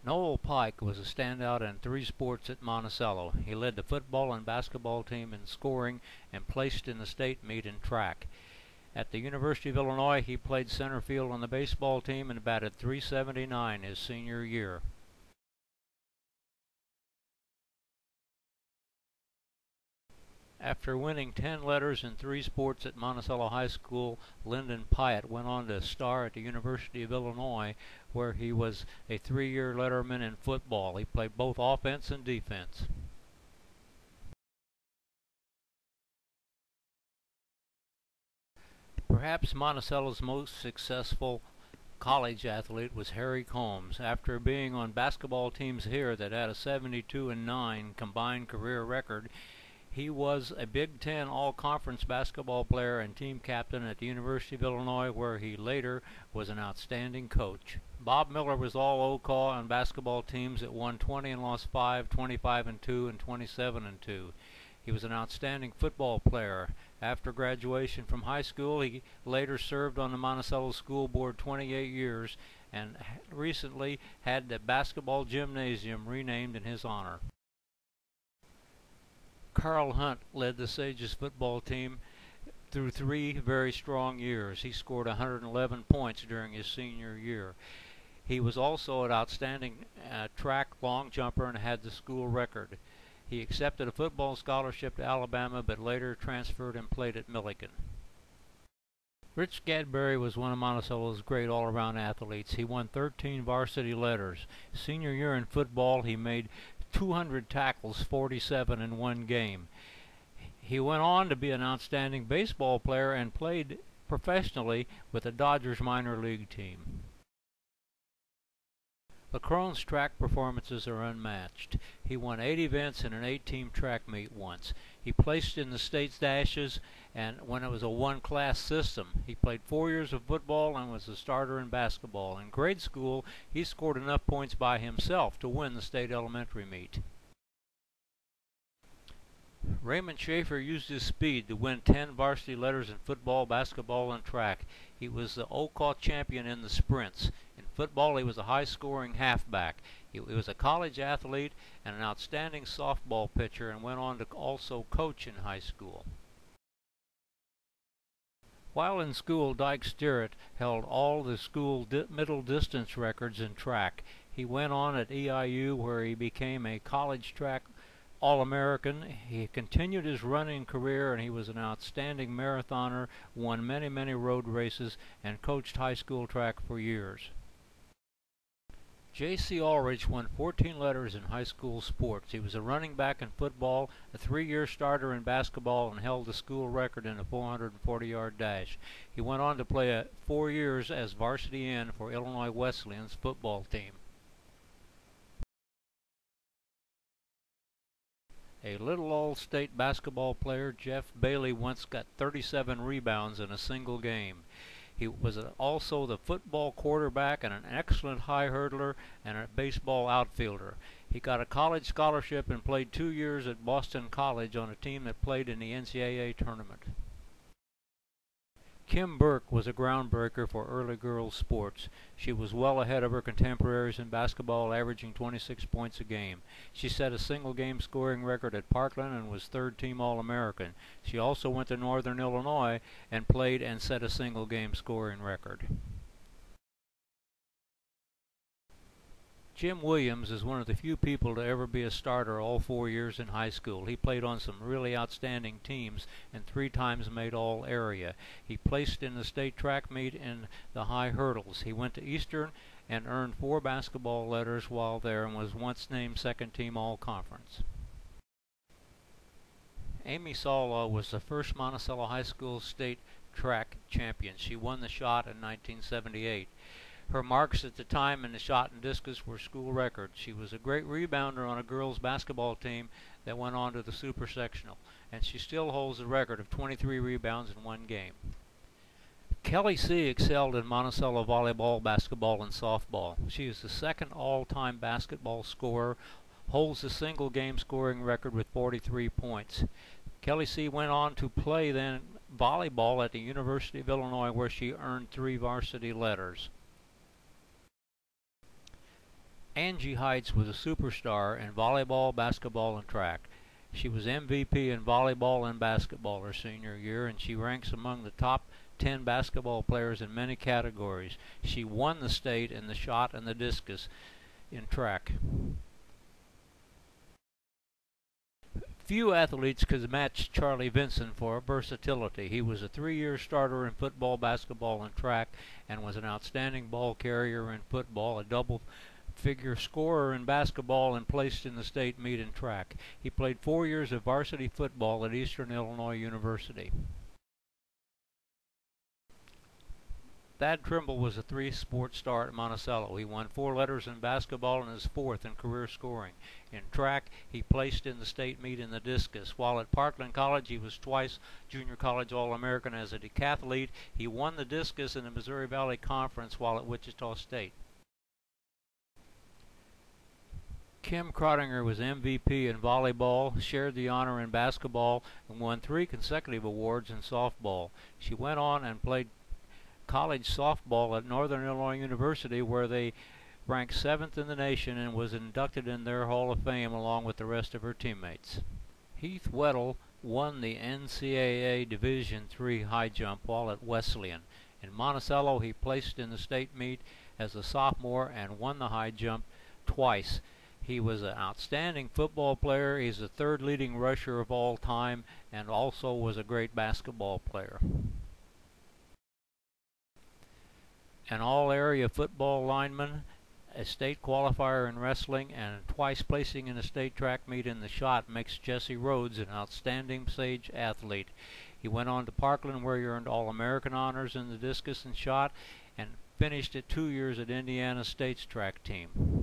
Noel Pike was a standout in 3 sports at Monticello. He led the football and basketball team in scoring and placed in the state meet in track. At the University of Illinois, he played center field on the baseball team and batted .379 his senior year. After winning 10 letters in 3 sports at Monticello High School, Lynn went on to star at the University of Illinois, where he was a 3-year letterman in football. He played both offense and defense. Perhaps Monticello's most successful college athlete was Harry Combs. After being on basketball teams here that had a 72-9 combined career record, he was a Big Ten All-Conference basketball player and team captain at the University of Illinois, where he later was an outstanding coach. Bob Miller was All-OCAW on basketball teams that won 20 and lost 5, 25-2, and 27-2. He was an outstanding football player. After graduation from high school, he later served on the Monticello School Board 28 years and recently had the basketball gymnasium renamed in his honor. Carl Hunt led the Sages football team through 3 very strong years. He scored 111 points during his senior year. He was also an outstanding track long jumper and had the school record. He accepted a football scholarship to Alabama, but later transferred and played at Milligan. Rich Gadberry was one of Monticello's great all-around athletes. He won 13 varsity letters. Senior year in football, he made 200 tackles, 47 in one game. He went on to be an outstanding baseball player and played professionally with the Dodgers minor league team. LeCrone's track performances are unmatched. He won 8 events in an 8-team track meet once. He placed in the state's dashes and when it was a one-class system. He played 4 years of football and was a starter in basketball. In grade school, he scored enough points by himself to win the state elementary meet. Raymond Schaefer used his speed to win 10 varsity letters in football, basketball, and track. He was the OCAW champion in the sprints. In football, he was a high-scoring halfback. He was a college athlete and an outstanding softball pitcher and went on to also coach in high school. While in school, Dyke Sterrett held all the school middle distance records in track. He went on at EIU, where he became a college track All-American. He continued his running career, and he was an outstanding marathoner, won many road races, and coached high school track for years. J.C. Ulrich won 14 letters in high school sports. He was a running back in football, a 3-year starter in basketball, and held the school record in a 440-yard dash. He went on to play 4 years as varsity end for Illinois Wesleyan's football team. A little All-State basketball player, Jeff Bailey, once got 37 rebounds in a single game. He was also the football quarterback and an excellent high hurdler and a baseball outfielder. He got a college scholarship and played 2 years at Boston College on a team that played in the NCAA tournament. Kim Burke was a groundbreaker for early girls sports. She was well ahead of her contemporaries in basketball, averaging 26 points a game. She set a single-game scoring record at Parkland and was third-team All-American. She also went to Northern Illinois and played and set a single-game scoring record. Jim Williams is one of the few people to ever be a starter all 4 years in high school. He played on some really outstanding teams and 3 times made All-Area. He placed in the state track meet in the high hurdles. He went to Eastern and earned 4 basketball letters while there and was once named second-team All-Conference. Amy Sala was the first Monticello High School state track champion. She won the shot in 1978. Her marks at the time in the shot and discus were school records. She was a great rebounder on a girls' basketball team that went on to the Super Sectional, and she still holds the record of 23 rebounds in one game. Kelly C. excelled in Monticello volleyball, basketball, and softball. She is the second all-time basketball scorer, holds the single-game scoring record with 43 points. Kelly C. went on to play then volleyball at the University of Illinois, where she earned 3 varsity letters. Angie Heights was a superstar in volleyball, basketball, and track. She was MVP in volleyball and basketball her senior year, and she ranks among the top 10 basketball players in many categories. She won the state in the shot and the discus in track. Few athletes could match Charlie Vinson for versatility. He was a 3-year starter in football, basketball, and track, and was an outstanding ball carrier in football, a double-figure scorer in basketball, and placed in the state meet in track. He played 4 years of varsity football at Eastern Illinois University. Thad Trimble was a 3-sport star at Monticello. He won 4 letters in basketball and is 4th in career scoring. In track, he placed in the state meet in the discus. While at Parkland College, he was twice Junior College All-American as a decathlete. He won the discus in the Missouri Valley Conference while at Wichita State. Kim Crottinger was MVP in volleyball, shared the honor in basketball, and won 3 consecutive awards in softball. She went on and played college softball at Northern Illinois University, where they ranked 7th in the nation and was inducted in their Hall of Fame along with the rest of her teammates. Heath Weddle won the NCAA Division III high jump while at Wesleyan. In Monticello, he placed in the state meet as a sophomore and won the high jump twice. He was an outstanding football player. He's the 3rd leading rusher of all time and also was a great basketball player. An all-area football lineman, a state qualifier in wrestling, and twice placing in a state track meet in the shot makes Jesse Rhodes an outstanding sage athlete. He went on to Parkland, where he earned All-American honors in the discus and shot, and finished at 2 years at Indiana State's track team.